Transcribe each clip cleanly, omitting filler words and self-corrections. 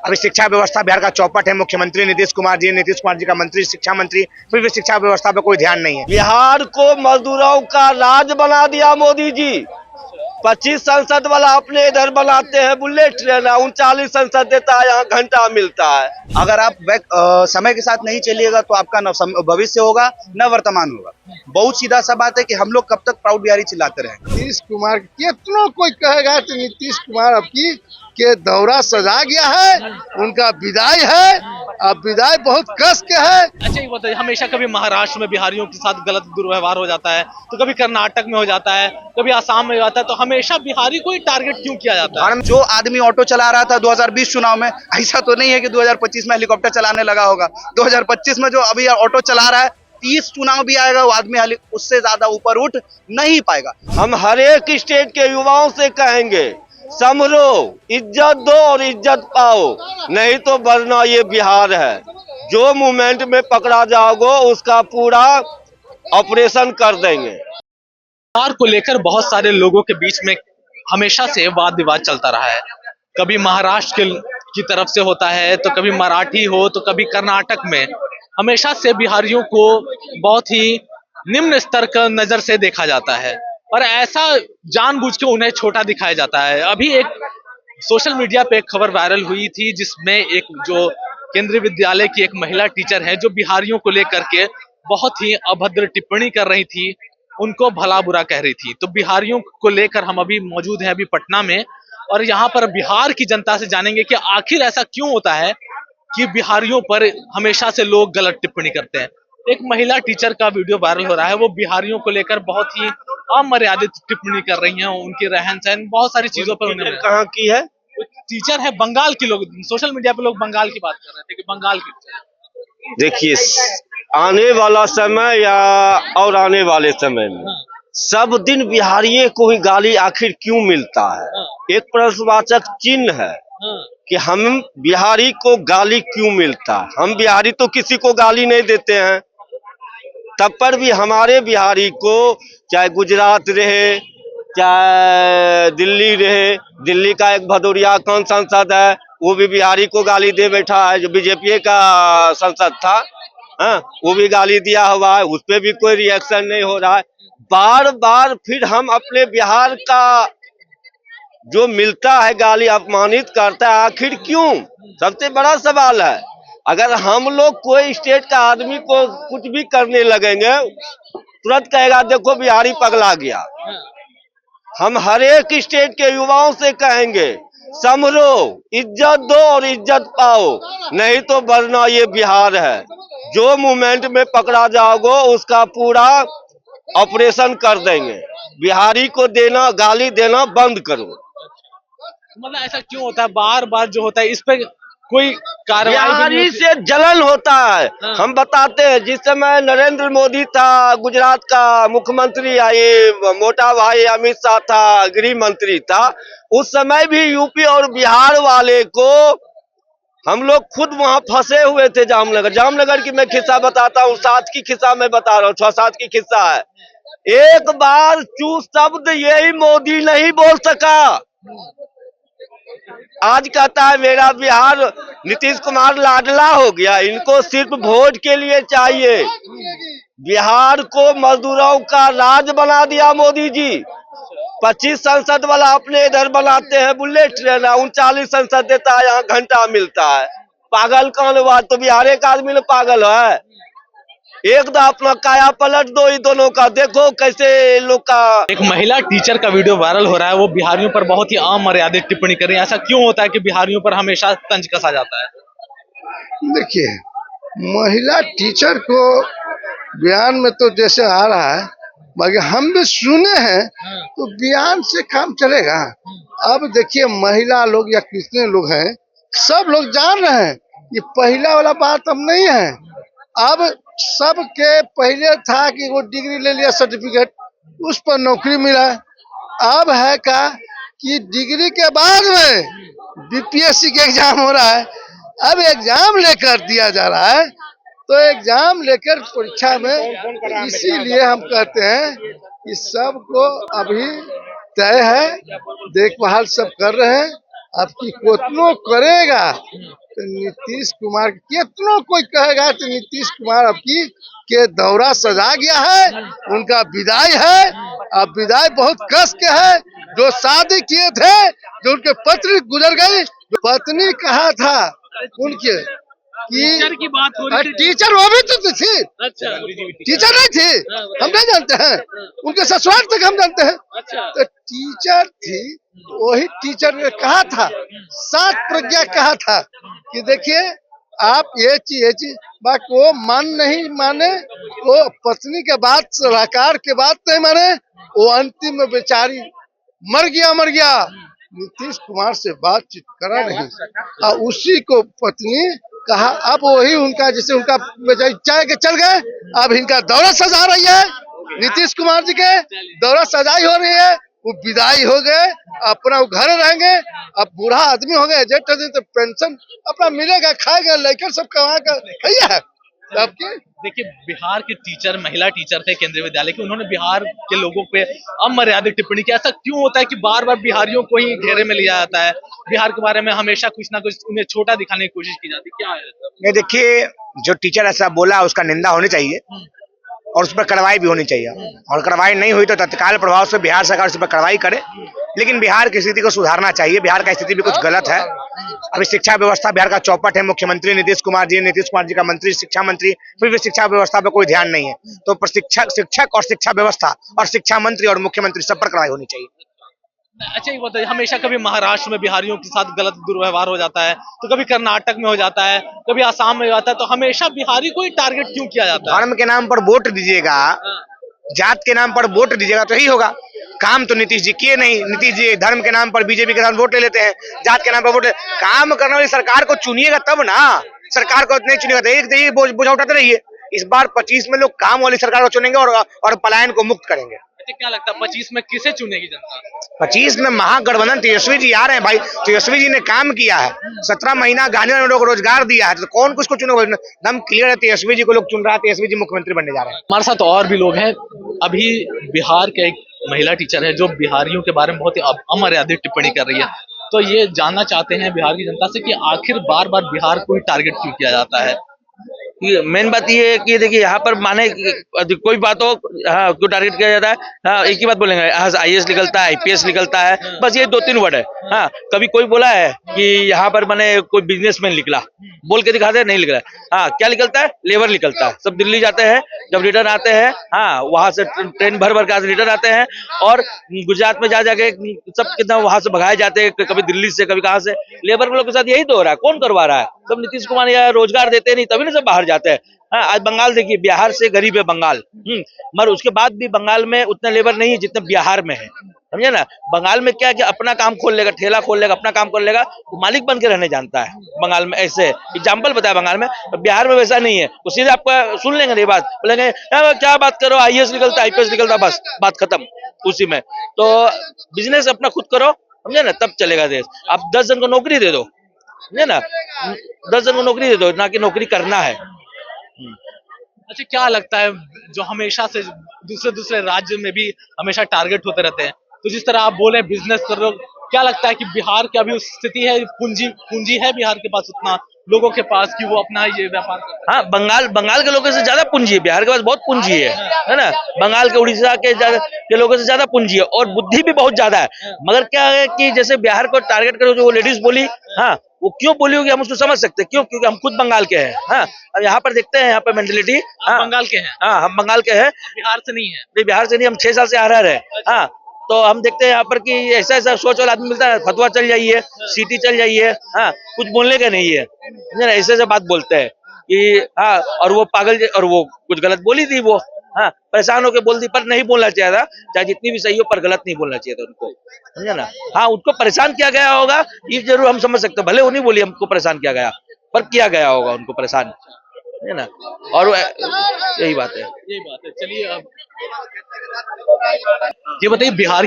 अभी शिक्षा व्यवस्था बिहार का चौपट है। मुख्यमंत्री नीतीश कुमार जी का मंत्री, शिक्षा मंत्री, फिर भी शिक्षा व्यवस्था पे कोई ध्यान नहीं है। बिहार को मजदूरों का राज बना दिया मोदी जी। 25 संसद वाला अपने इधर बनाते हैं बुलेट ट्रेन, 39 संसद देता है, यहाँ घंटा मिलता है। अगर आप समय के साथ नहीं चलिएगा तो आपका न भविष्य होगा न वर्तमान होगा। बहुत सीधा सा बात है कि हम लोग कब तक प्राउड बिहारी चिल्लाते रहे। नीतीश कुमार कितना कोई कहेगा तो नीतीश कुमार अब की के दौरा सजा गया है, उनका विदाई है। अब विदाई बहुत कस के है। अच्छा ये बताइए, हमेशा कभी महाराष्ट्र में बिहारियों के साथ गलत दुर्व्यवहार हो जाता है, तो कभी कर्नाटक में हो जाता है, कभी आसाम में हो जाता है, तो हमेशा बिहारी को ही टारगेट क्यों किया जाता है? जो आदमी ऑटो चला रहा था 2020 चुनाव में, ऐसा तो नहीं है कि 2025 में हेलीकॉप्टर चलाने लगा होगा। 2025 में जो अभी ऑटो चला रहा है, 30 चुनाव भी आएगा, वो आदमी उससे ज्यादा ऊपर उठ नहीं पाएगा। हम हर एक स्टेट के युवाओं से कहेंगे, संभलो, इज्जत दो और इज्जत पाओ, नहीं तो वरना ये बिहार है। जो मूवमेंट में पकड़ा जाओगे उसका पूरा ऑपरेशन कर देंगे। बिहार को लेकर बहुत सारे लोगों के बीच में हमेशा से वाद विवाद चलता रहा है। कभी महाराष्ट्र की तरफ से होता है, तो कभी मराठी हो, तो कभी कर्नाटक में। हमेशा से बिहारियों को बहुत ही निम्न स्तर का नजर से देखा जाता है और ऐसा जानबूझ के उन्हें छोटा दिखाया जाता है। अभी एक सोशल मीडिया पे एक खबर वायरल हुई थी, जिसमें एक जो केंद्रीय विद्यालय की एक महिला टीचर है, जो बिहारियों को लेकर के बहुत ही अभद्र टिप्पणी कर रही थी, उनको भला बुरा कह रही थी। तो बिहारियों को लेकर हम अभी मौजूद हैं अभी पटना में, और यहाँ पर बिहार की जनता से जानेंगे कि आखिर ऐसा क्यों होता है कि बिहारियों पर हमेशा से लोग गलत टिप्पणी करते हैं। एक महिला टीचर का वीडियो वायरल हो रहा है, वो बिहारियों को लेकर बहुत ही अमर्यादित टिप्पणी कर रही हैं, उनके रहन सहन, बहुत सारी चीजों पर। उन्होंने कहाँ की है? टीचर है बंगाल की। लोग सोशल मीडिया पे लोग बंगाल की बात कर रहे थे कि बंगाल की। देखिए, आने वाला समय या और आने वाले समय में सब दिन बिहारियों को ही गाली आखिर क्यों मिलता है? एक प्रश्नवाचक चिन्ह है कि हम बिहारी को गाली क्यों मिलता है। हम बिहारी तो किसी को गाली नहीं देते हैं, तब पर भी हमारे बिहारी को, चाहे गुजरात रहे, चाहे दिल्ली रहे, दिल्ली का एक भदौरिया कौन सांसद है, वो भी बिहारी को गाली दे बैठा है। जो बीजेपी का सांसद था, हाँ, वो भी गाली दिया हुआ है, उस पर भी कोई रिएक्शन नहीं हो रहा है। बार बार फिर हम अपने बिहार का जो मिलता है गाली अपमानित करता है, आखिर क्यों? सबसे बड़ा सवाल है। अगर हम लोग कोई स्टेट का आदमी को कुछ भी करने लगेंगे, तुरंत कहेगा देखो बिहारी पगला गया। हम हर एक स्टेट के युवाओं से कहेंगे, संभलो, इज्जत दो और इज्जत पाओ, नहीं तो वरना ये बिहार है। जो मूवमेंट में पकड़ा जाओगे उसका पूरा ऑपरेशन कर देंगे। बिहारी को गाली देना बंद करो। मतलब ऐसा क्यों होता है? बार बार जो होता है इस पे कोई कार्रवाई बिहारी से जलन होता है। हाँ। हम बताते हैं, जिस समय नरेंद्र मोदी था गुजरात का मुख्यमंत्री, ये मोटा भाई अमित शाह था गृह मंत्री था, उस समय भी यूपी और बिहार वाले को हम लोग खुद वहां फंसे हुए थे। जामनगर की मैं किस्सा बताता हूँ, 7 की किस्सा मैं बता रहा हूँ, 6-7 की किस्सा है। एक बार चू शब्द यही मोदी नहीं बोल सका। आज कहता है मेरा बिहार नीतीश कुमार लाडला हो गया, इनको सिर्फ वोट के लिए चाहिए। बिहार को मजदूरों का राज बना दिया मोदी जी। 25 संसद वाला अपने इधर बनाते हैं बुलेट ट्रेन, 39 संसद देता है, यहाँ घंटा मिलता है। पागल कौन हुआ? तो बिहार का आदमी ने पागल है। एक दो अपना काया पलट दो, इन दोनों का देखो कैसे लोग का। एक महिला टीचर का वीडियो वायरल हो रहा है, वो बिहारियों पर बहुत ही अमर्यादित टिप्पणी कर रही है। ऐसा क्यों होता है कि बिहारियों पर हमेशा तंज कसा जाता है? देखिए, महिला टीचर को बयान में तो जैसे आ रहा है, मगर हम भी सुने हैं, तो बयान से काम चलेगा? अब देखिए, महिला लोग या कितने लोग हैं, सब लोग जान रहे हैं ये पहला वाला बात अब नहीं है। अब सबके पहले था कि वो डिग्री ले लिया, सर्टिफिकेट, उस पर नौकरी मिला। अब है का कि डिग्री के बाद में बीपीएससी के एग्जाम हो रहा है। अब एग्जाम लेकर दिया जा रहा है, तो एग्जाम लेकर परीक्षा में, इसीलिए हम कहते हैं कि सबको अभी तय है, देखभाल सब कर रहे हैं। अब की कितनो करेगा तो नीतीश कुमार कितनो कोई कहेगा तो नीतीश कुमार अब की के दौरा सजा गया है, उनका विदाई है। अब विदाई बहुत कस के है। जो शादी किए थे, जो उनके पत्नी गुजर गई, जो पत्नी कहा था उनके टीचर की बात हो रही थी। टीचर वो भी तो थी, अच्छा टीचर नहीं थी, हम नहीं जानते हैं, उनके ससुराल तक हम जानते हैं। अच्छा तो टीचर थी, वही टीचर ने कहा था, सात प्रज्ञा कहा था कि देखिए आप ये चीज बाकी वो नहीं माने, वो पत्नी के बाद सलाहकार के बाद नहीं माने, वो अंतिम में बेचारी मर गया। नीतीश कुमार से बातचीत करा नहीं, और उसी को पत्नी कहा। अब वही उनका जैसे उनका चाह के चल गए, अब इनका दौरा सजा रही है, नीतीश कुमार जी के दौरा सजाई हो रही है। वो विदाई हो गए, अपना घर रहेंगे। अब बूढ़ा आदमी हो गए, जेठ दिन तो पेंशन अपना मिलेगा, खाएगा, लेकर सब कमा कर है। देखिए बिहार के टीचर, महिला टीचर थे केंद्रीय विद्यालय के, उन्होंने बिहार के लोगों पे अमर्यादित टिप्पणी की। ऐसा क्यों होता है कि बार बार बिहारियों को ही घेरे में लिया जाता है? बिहार के बारे में हमेशा कुछ ना कुछ उन्हें छोटा दिखाने की कोशिश की जाती है, क्या है? नहीं देखिए, जो टीचर ऐसा बोला उसका निंदा होनी चाहिए और उस पर कार्रवाई भी होनी चाहिए, और कार्रवाई नहीं हुई तो तत्काल प्रभाव से बिहार सरकार उस पर कार्रवाई करे। लेकिन बिहार की स्थिति को सुधारना चाहिए, बिहार का स्थिति भी कुछ गलत है। अभी शिक्षा व्यवस्था बिहार का चौपट है। मुख्यमंत्री नीतीश कुमार जी का मंत्री, शिक्षा मंत्री, फिर भी शिक्षा व्यवस्था पर कोई ध्यान नहीं है। तो शिक्षक और शिक्षा व्यवस्था और शिक्षा मंत्री और मुख्यमंत्री सब पर कार्रवाई होनी चाहिए। अच्छा ये बताइए, हमेशा कभी महाराष्ट्र में बिहारियों के साथ गलत दुर्व्यवहार हो जाता है, तो कभी कर्नाटक में हो जाता है, कभी आसाम में हो जाता है, तो हमेशा बिहारी को ही टारगेट क्यों किया जाता है? धर्म के नाम पर वोट दीजिएगा, जात के नाम पर वोट दीजिएगा तो यही होगा। काम तो नीतीश जी किए नहीं। नीतीश जी धर्म के नाम पर बीजेपी के साथ वोट ले लेते हैं, जात के नाम पर वोट काम करने वाली सरकार को चुनिएगा तब ना। सरकार को नहीं चुनिएगा तो एक बोझा उठाते रहिए। इस बार 25 में लोग काम वाली सरकार को चुनेंगे और पलायन को मुक्त करेंगे। क्या लगता है 25 में किसे चुनेगी जनता? 25 में महागठबंधन, तेजस्वी जी आ रहे हैं भाई। तेजस्वी जी ने काम किया है, 17 महीना गांधी लोग रोजगार दिया है, तो कौन किसको चुनेगा? एकदम क्लियर है, तेजस्वी जी को लोग चुन रहा है, तेजस्वी जी मुख्यमंत्री बनने जा रहे हैं। हमारे साथ और भी लोग हैं। अभी बिहार के एक महिला टीचर है जो बिहारियों के बारे में बहुत ही अमर्यादित टिप्पणी कर रही है, तो ये जानना चाहते हैं बिहार की जनता से कि आखिर बार बार बिहार को ही टारगेट क्यों किया जाता है। मेन बात ये है कि देखिए यहाँ पर माने कोई बात हो, हाँ क्यों टारगेट किया जाता है? हाँ एक ही बात बोलेंगे, IAS निकलता है, IPS निकलता है, बस ये 2-3 वर्ड है। हाँ कभी कोई बोला है कि यहाँ पर माने कोई बिजनेसमैन निकला, बोल के दिखाते हैं, नहीं निकला। हाँ क्या निकलता है? लेबर निकलता है। सब दिल्ली जाते हैं, जब रिटर्न आते हैं, हाँ वहां से ट्रेन भर के रिटर्न आते हैं, और गुजरात में जाके सब कितना वहां से भगाए जाते हैं, कभी दिल्ली से, कभी कहाँ से। लेबर वालों के साथ यही तो हो रहा है। कौन करवा रहा है? सब नीतीश कुमार या रोजगार देते नहीं, तभी ना सब बाहर जाते हैं। हाँ आज बंगाल देखिए, बिहार से गरीब है बंगाल, मगर उसके बाद भी बंगाल में उतना लेबर नहीं है जितना बिहार में है, समझे ना। बंगाल में क्या अपना काम खोल लेगा, ठेला खोल लेगा, अपना काम कर लेगा, तो मालिक बन के रहने जानता है बंगाल में। ऐसे एग्जाम्पल बताया बंगाल में, बिहार में वैसा नहीं है। वो सीधे आपका सुन लेंगे नहीं बात, बोलेंगे क्या बात करो, IAS निकलता, IPS निकलता, बस बात खत्म उसी में। तो बिजनेस अपना खुद करो, समझे ना, तब चलेगा देश। आप 10 जन को नौकरी दे दो, समझे ना, 10 जन को नौकरी दे दो, ना कि नौकरी करना है। अच्छा क्या लगता है, जो हमेशा से दूसरे राज्य में भी हमेशा टारगेट होते रहते हैं, तो जिस तरह आप बोले बिजनेस कर रहे हो, क्या लगता है कि बिहार की अभी उस स्थिति है, पूंजी है बिहार के पास उतना, लोगों के पास, कि वो अपना ये व्यापार कर? हाँ बंगाल के लोगों से ज्यादा पूंजी है, बिहार के पास बहुत पूंजी है ना। बंगाल के, उड़ीसा के लोगों से ज्यादा पूंजी है, और बुद्धि भी बहुत ज्यादा है। मगर क्या है कि जैसे बिहार को टारगेट करो, जो वो लेडीज बोली, हाँ वो क्यों बोली होगी हम उसको समझ सकते हैं, क्यों? क्योंकि हम खुद बंगाल के हैं। हाँ अब यहाँ पर देखते हैं, यहाँ पर मेंटेलिटी, हाँ बंगाल के हैं। हाँ हम बंगाल के हैं, बिहार से नहीं है। नहीं बिहार से नहीं, हम 6 साल से आ रहे हैं। हाँ तो हम देखते हैं यहाँ पर कि ऐसा सोच वाला आदमी मिलता है, फतवा चल जाइए, सीटी चल जाइए, हाँ कुछ बोलने का नहीं है, ऐसे बात बोलते हैं कि हाँ, और वो पागल, और वो कुछ गलत बोली थी, वो हाँ परेशान होकर बोल दी, पर नहीं बोलना चाहिए था, चाहे जितनी भी सही हो, पर गलत नहीं बोलना चाहिए था उनको, समझे ना। हाँ उनको परेशान किया गया होगा, ये जरूर हम समझ सकते हैं, भले वो नहीं बोली हमको परेशान किया गया, पर किया गया होगा उनको परेशान, है ना। और यही बात है। चलिए अब ये बताइए, बिहार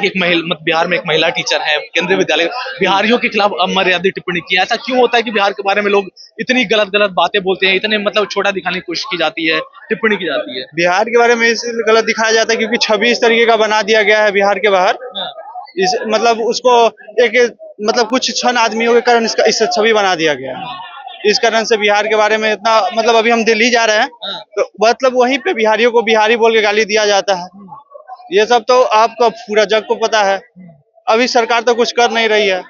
में एक महिला टीचर है केंद्रीय विद्यालय, बिहारियों के खिलाफ अमर्यादित टिप्पणी की। ऐसा क्यों होता है कि बिहार के बारे में लोग इतनी गलत बातें बोलते हैं, इतने मतलब छोटा दिखाने की कोशिश की जाती है, टिप्पणी की जाती है? बिहार के बारे में इसलिए गलत दिखाया जाता है क्योंकि 26 तरीके का बना दिया गया है बिहार के बाहर। मतलब उसको एक मतलब कुछ छन आदमियों के कारण इससे छवि बना दिया गया है। इस कारण से बिहार के बारे में इतना, मतलब अभी हम दिल्ली जा रहे हैं तो मतलब वहीं पे बिहारियों को बिहारी बोल के गाली दिया जाता है। ये सब तो आपको पूरा जग को पता है। अभी सरकार तो कुछ कर नहीं रही है।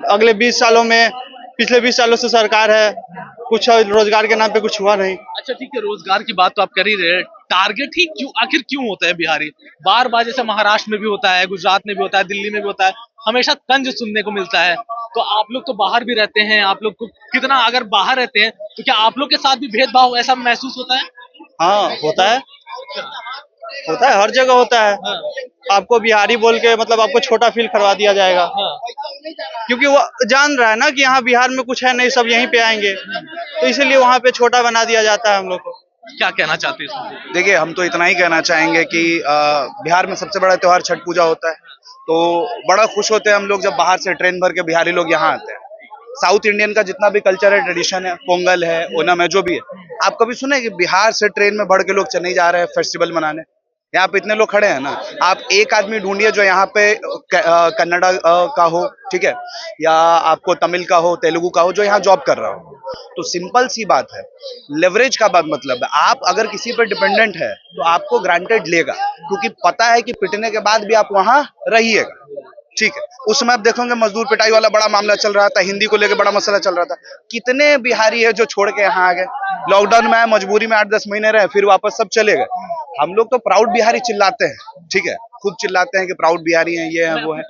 अगले 20 सालों में, पिछले 20 सालों से सरकार है, कुछ रोजगार के नाम पे कुछ हुआ नहीं। अच्छा ठीक है, रोजगार की बात तो आप कर ही रहे हैं, टारगेट ही क्यों, आखिर क्यों होता है बिहारी बार बार? जैसे महाराष्ट्र में भी होता है, गुजरात में भी होता है, दिल्ली में भी होता है, हमेशा तंज सुनने को मिलता है। तो आप लोग तो बाहर भी रहते हैं, आप लोग को कितना, अगर बाहर रहते हैं तो क्या आप लोग के साथ भी भेदभाव ऐसा महसूस होता है? हाँ होता है, होता है, हर जगह होता है। आपको बिहारी बोल के मतलब आपको छोटा फील करवा दिया जाएगा, क्योंकि वो जान रहा है ना कि यहाँ बिहार में कुछ है नहीं, सब यहीं पे आएंगे, तो इसीलिए वहाँ पे छोटा बना दिया जाता है हम लोग को। क्या कहना चाहते हैं इसमें? देखिए, हम तो इतना ही कहना चाहेंगे कि बिहार में सबसे बड़ा त्योहार छठ पूजा होता है, तो बड़ा खुश होते हैं हम लोग जब बाहर से ट्रेन भर के बिहारी लोग यहाँ आते हैं। साउथ इंडियन का जितना भी कल्चर है, ट्रेडिशन है, पोंगल है, ओनम है, जो भी है, आप कभी सुने कि बिहार से ट्रेन में भर के लोग चेन्नई जा रहे हैं फेस्टिवल मनाने? यहाँ पे इतने लोग खड़े हैं ना, आप एक आदमी ढूंढिए जो यहाँ पे कन्नड़ा का हो, ठीक है, या आपको तमिल का हो, तेलुगु का हो, जो यहाँ जॉब कर रहा हो। तो सिंपल सी बात है, लेवरेज का बात मतलब है, आप अगर किसी पर डिपेंडेंट है तो आपको ग्रांटेड लेगा, क्योंकि पता है कि पिटने के बाद भी आप वहां रहिएगा, ठीक है। उस समय आप देखोगे मजदूर पिटाई वाला बड़ा मामला चल रहा था, हिंदी को लेकर बड़ा मसला चल रहा था। कितने बिहारी है जो छोड़ के यहाँ आ गए, लॉकडाउन में आए, मजबूरी में 8-10 महीने रहे, फिर वापस सब चले गए। हम लोग तो प्राउड बिहारी चिल्लाते हैं, ठीक है, खुद चिल्लाते हैं कि प्राउड बिहारी हैं, ये है, वो है।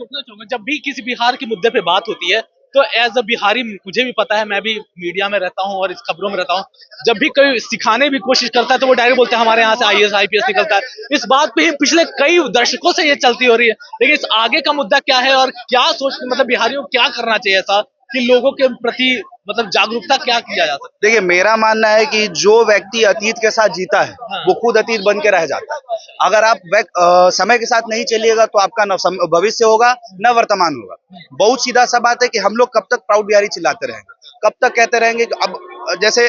जब भी किसी बिहार के मुद्दे पे बात होती है तो एज अ बिहारी मुझे भी पता है, मैं भी मीडिया में रहता हूँ और इस खबरों में रहता हूँ, जब भी कोई सिखाने की कोशिश करता है तो वो डायरेक्ट बोलते हैं हमारे यहाँ से IAS IPS निकलता है। इस बात पे ही पिछले कई दशकों से ये चलती हो रही है, लेकिन इस आगे का मुद्दा क्या है और क्या सोच, मतलब बिहारियों को क्या करना चाहिए ऐसा कि लोगों के प्रति मतलब जागरूकता क्या किया जा सकता है? देखिए, मेरा मानना है कि जो व्यक्ति अतीत के साथ जीता है वो खुद अतीत बन के रह जाता है। अगर आप समय के साथ नहीं चलिएगा तो आपका न भविष्य होगा न वर्तमान होगा। बहुत सीधा सा बात है कि हम लोग कब तक प्राउड बिहारी चिल्लाते रहेंगे, कब तक कहते रहेंगे कि अब जैसे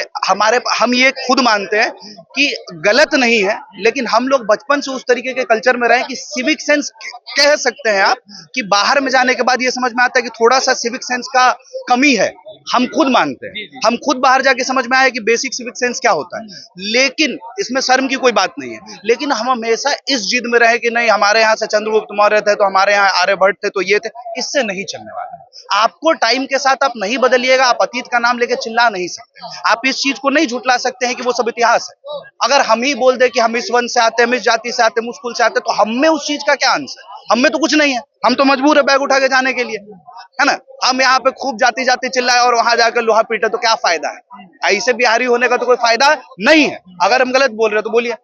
हम ये खुद मानते हैं कि गलत नहीं है, लेकिन हम लोग बचपन से उस तरीके के कल्चर में रहे कि सिविक सेंस कह सकते हैं आप कि बाहर में जाने के बाद ये समझ में आता है कि थोड़ा सा सिविक सेंस का कमी है। हम खुद मानते हैं, हम खुद बाहर जाके समझ में आया कि बेसिक सिविक सेंस क्या होता है, लेकिन इसमें शर्म की कोई बात नहीं है। लेकिन हम हमेशा इस जिद में रहे कि नहीं, हमारे यहाँ से चंद्रगुप्त मौर्य थे तो हमारे यहाँ आर्यभट्ट थे तो ये थे, इससे नहीं चलने वाला। आपको टाइम के साथ आप नहीं बदलिएगा, आप अतीत का नाम लेके चिल्ला नहीं सकते, आप इस चीज को नहीं झुठला सकते हैं कि वो सब इतिहास है। अगर हम ही बोल दे कि हम इस वंश से आते हैं, हम इस जाति से आते हैं, हम उस कुल से आते हैं, तो हम में उस चीज का क्या अंश है? हम में तो कुछ नहीं है, हम तो मजबूर है बैग उठा के जाने के लिए, है ना। हम यहाँ पे खूब जाती जाती चिल्लाए और वहां जाकर लोहा पीटे तो क्या फायदा है? ऐसे बिहारी होने का तो कोई फायदा नहीं है। अगर हम गलत बोल रहे हैं तो बोलिए।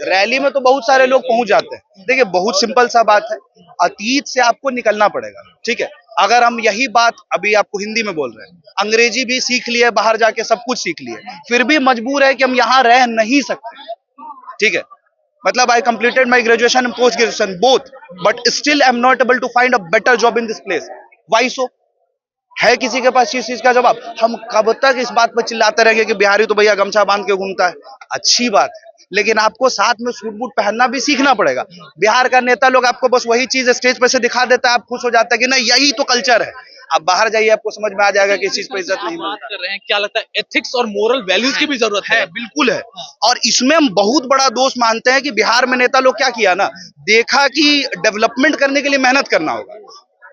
रैली में तो बहुत सारे लोग पहुंच जाते हैं। देखिए, बहुत सिंपल सा बात है, अतीत से आपको निकलना पड़ेगा, ठीक है। अगर हम यही बात अभी आपको हिंदी में बोल रहे हैं, अंग्रेजी भी सीख लिए, बाहर जाके सब कुछ सीख लिए, फिर भी मजबूर है कि हम यहाँ रह नहीं सकते, ठीक है। मतलब I completed my graduation and post graduation both, but still I am not able to find a better job in this place. Why so? है किसी के पास इस चीज का जवाब? हम कब तक इस बात पर चिल्लाते रहेंगे कि बिहारी तो भैया गमछा बांध के घूमता है? अच्छी बात है, लेकिन आपको साथ में सूट बूट पहनना भी सीखना पड़ेगा। बिहार का नेता लोग आपको बस वही चीज स्टेज पे से दिखा देता है, आप खुश हो जाता है कि नहीं यही तो कल्चर है। अब बाहर जाइए, आपको समझ में आ जाएगा कि इस चीज पर इज्जत नहीं बात कर रहे हैं, क्या लगता है एथिक्स और मोरल वैल्यूज की भी जरूरत है? बिल्कुल है। और इसमें हम बहुत बड़ा दोष मानते हैं कि बिहार में नेता लोग क्या किया ना, देखा कि डेवलपमेंट करने के लिए मेहनत करना होगा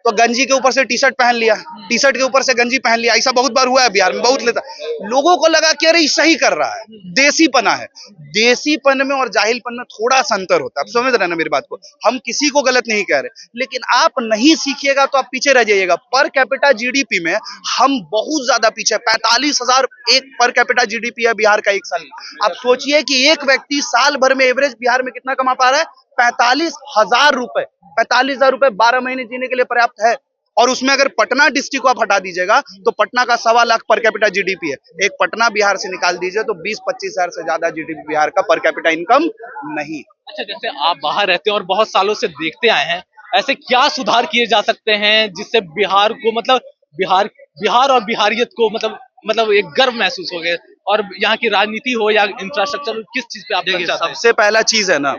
तो गंजी के ऊपर से टी शर्ट पहन लिया, टी शर्ट के ऊपर से गंजी पहन लिया। ऐसा बहुत बार हुआ है बिहार में, बहुत लेता। लोगों को लगा कि अरे सही कर रहा है, देसीपना है। देसीपन में और जाहिलपन में थोड़ा सा अंतर होता है, आप समझ रहे ना मेरी बात को। हम किसी को गलत नहीं कह रहे, लेकिन आप नहीं सीखिएगा तो आप पीछे रह जाइएगा। पर कैपिटा जीडीपी में हम बहुत ज्यादा पीछे, 45,000 एक पर कैपिटा जीडीपी है बिहार का एक साल में। आप सोचिए कि एक व्यक्ति साल भर में एवरेज बिहार में कितना कमा पा रहा है? 45,000 रुपए। 45,000 रुपए 12 महीने जीने के लिए पर्याप्त है। और उसमें अगर पटना डिस्ट्रिक्ट को आप हटा दीजिएगा तो पटना का 1.25 लाख पर कैपिटा जीडीपी है। एक पटना बिहार से निकाल दीजिए तो 20-25 हजार से ज्यादा जीडीपी बिहार का पर कैपिटा इनकम नहीं। अच्छा, जैसे आप बाहर रहते हैं और बहुत सालों से देखते आए हैं, ऐसे क्या सुधार किए जा सकते हैं जिससे बिहार को, मतलब बिहार और बिहारियत को मतलब एक गर्व महसूस हो गया? और यहाँ की राजनीति हो या इंफ्रास्ट्रक्चर, किस चीज पे आप देखिए, चाहते हैं? सबसे पहला चीज है ना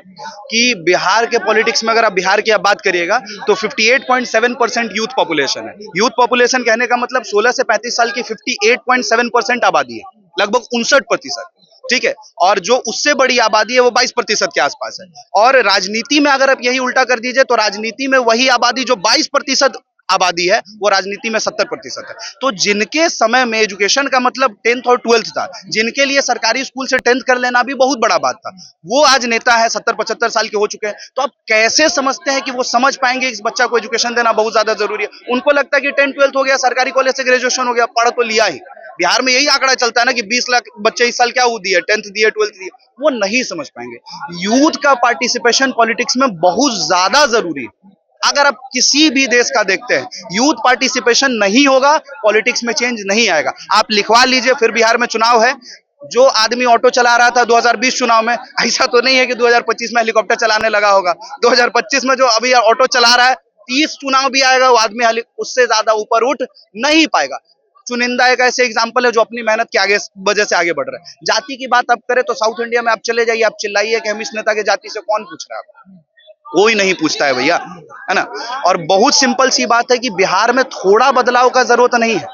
कि बिहार के पॉलिटिक्स में अगर आप बिहार की आप बात करिएगा तो 58.7% यूथ पॉपुलेशन है। यूथ पॉपुलेशन कहने का मतलब 16 से 35 साल की 58.7% आबादी है, लगभग 59%। ठीक है, और जो उससे बड़ी आबादी है वो 22% के आसपास है। और राजनीति में अगर आप यही उल्टा कर दीजिए तो राजनीति में वही आबादी जो 22% आबादी है वो राजनीति में 70% है। तो जिनके समय में एजुकेशन का मतलब 10th और 12th था, जिनके लिए सरकारी स्कूल से 10th कर लेना भी बहुत बड़ा बात था, वो आज नेता है, 70-75 साल के हो चुके हैं। तो आप कैसे समझते हैं कि वो समझ पाएंगे इस बच्चा को एजुकेशन देना बहुत ज्यादा जरूरी है? उनको लगता है कि 10th-12th हो गया, सरकारी कॉलेज से ग्रेजुएशन हो गया, पढ़ तो लिया ही। बिहार में यही आंकड़ा चलता है ना कि 20 लाख बच्चे इस साल क्या वो दिए, 10th दिए, 12th दिए, वो नहीं समझ पाएंगे। यूथ का पार्टिसिपेशन पॉलिटिक्स में बहुत ज्यादा जरूरी है। अगर आप किसी भी देश का देखते हैं, यूथ पार्टिसिपेशन नहीं होगा, पॉलिटिक्स में चेंज नहीं आएगा। आप लिखवा लीजिए, फिर बिहार में चुनाव है, जो आदमी ऑटो चला रहा था 2020 चुनाव में, ऐसा तो नहीं है कि 2025 में हेलीकॉप्टर चलाने लगा होगा। 2025 में जो अभी ऑटो चला रहा है, 30 चुनाव भी आएगा, वो आदमी उससे ज्यादा ऊपर उठ नहीं पाएगा। चुनिंदा एक ऐसे एग्जाम्पल है जो अपनी मेहनत के आगे वजह से आगे बढ़ रहे हैं। जाति की बात आप करें तो साउथ इंडिया में आप चले जाइए, आप चिल्लाइए कि हम इस नेता के जाति से, कौन पूछ रहा है? कोई नहीं पूछता है भैया, है ना। और बहुत सिंपल सी बात है कि बिहार में थोड़ा बदलाव का जरूरत नहीं है।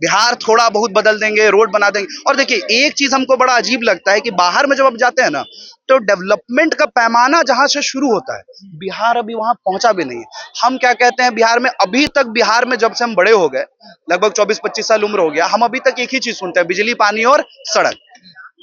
बिहार थोड़ा बहुत बदल देंगे, रोड बना देंगे। और देखिए, एक चीज हमको बड़ा अजीब लगता है कि बाहर में जब आप जाते हैं ना, तो डेवलपमेंट का पैमाना जहां से शुरू होता है, बिहार अभी वहां पहुंचा भी नहीं है। हम क्या कहते हैं, बिहार में अभी तक, बिहार में जब से हम बड़े हो गए, लगभग 24-25 साल उम्र हो गया, हम अभी तक एक ही चीज सुनते हैं, बिजली, पानी और सड़क।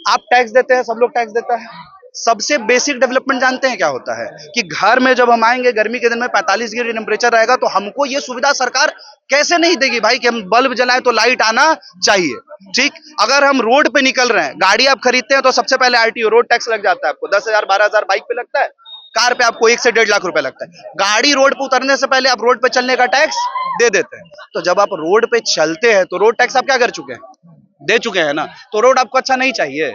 आप टैक्स देते हैं, सब लोग टैक्स देता है। सबसे बेसिक डेवलपमेंट जानते हैं क्या होता है? कि घर में जब हम आएंगे, गर्मी के दिन में 45 डिग्री टेम्परेचर रहेगा, तो हमको ये सुविधा सरकार कैसे नहीं देगी भाई कि हम बल्ब जलाएं तो लाइट आना चाहिए। ठीक, अगर हम रोड पे निकल रहे हैं, गाड़ी आप खरीदते हैं तो सबसे पहले आरटीओ, रोड टैक्स लग जाता है आपको, 10,000 12,000 बाइक पे लगता है, कार पे आपको 1 से 1.5 लाख रुपए लगता है। गाड़ी रोड पे उतरने से पहले आप रोड पे चलने का टैक्स दे देते हैं। तो जब आप रोड पे चलते हैं तो रोड टैक्स आप क्या कर चुके हैं? दे चुके हैं ना। तो रोड आपको अच्छा नहीं चाहिए।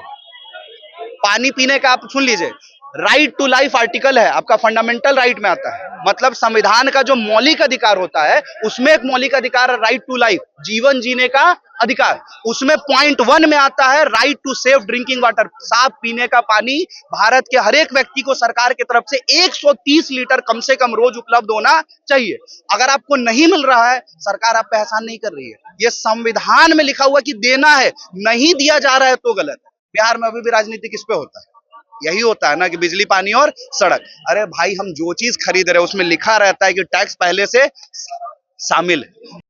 पानी पीने का आप सुन लीजिए, राइट टू लाइफ आर्टिकल है, आपका फंडामेंटल राइट में आता है। मतलब संविधान का जो मौलिक अधिकार होता है, उसमें एक मौलिक अधिकार है राइट टू लाइफ, जीवन जीने का अधिकार। उसमें पॉइंट 1 में आता है right to safe drinking water, साफ पीने का पानी भारत के हर एक व्यक्ति को सरकार की तरफ से 130 लीटर कम से कम रोज उपलब्ध होना चाहिए। अगर आपको नहीं मिल रहा है, सरकार आप पे एहसान नहीं कर रही है। यह संविधान में लिखा हुआ कि देना है, नहीं दिया जा रहा है तो गलत है। बिहार में अभी भी राजनीति किस पे होता है? यही होता है ना कि बिजली, पानी और सड़क। अरे भाई, हम जो चीज खरीद रहे हैं उसमें लिखा रहता है कि टैक्स पहले से शामिल है।